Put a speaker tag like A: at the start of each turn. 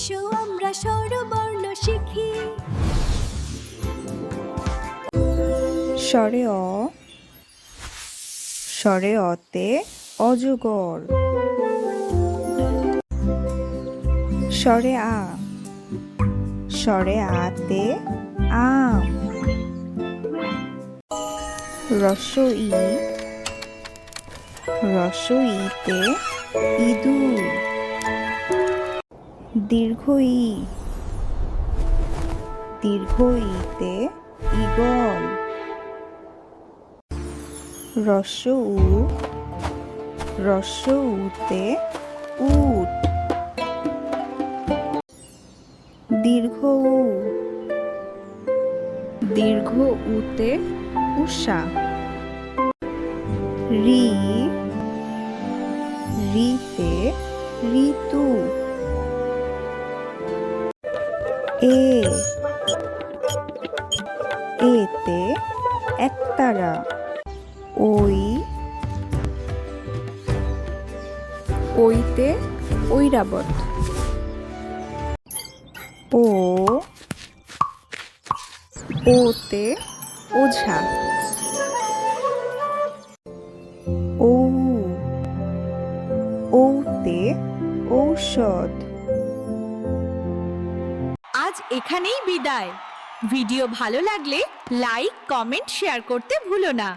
A: এসো আমরা স্বরবর্ণ শিখি।
B: স্বরে অ, স্বরে অতে অজগর। স্বরে আ, স্বরে আতে আম। রস্ব ই, রস্ব ইতে ইঁদুর। দীর্ঘ ই, দীর্ঘ ইতে ঈগল। রস্ব উ, রস্ব উতে উট। দীর্ঘ উ, দীর্ঘ উতে উষা। রি, রিতে ঋতু। এ, এতে একতারা। ওই, ওইতে ঐরাবত। ও, ওতে ওঝা। ঔ, ঔতে ঔষধ।
A: আজ এখানেই বিদায়। ভিডিও ভালো লাগলে লাইক, কমেন্ট, শেয়ার করতে ভুলো না।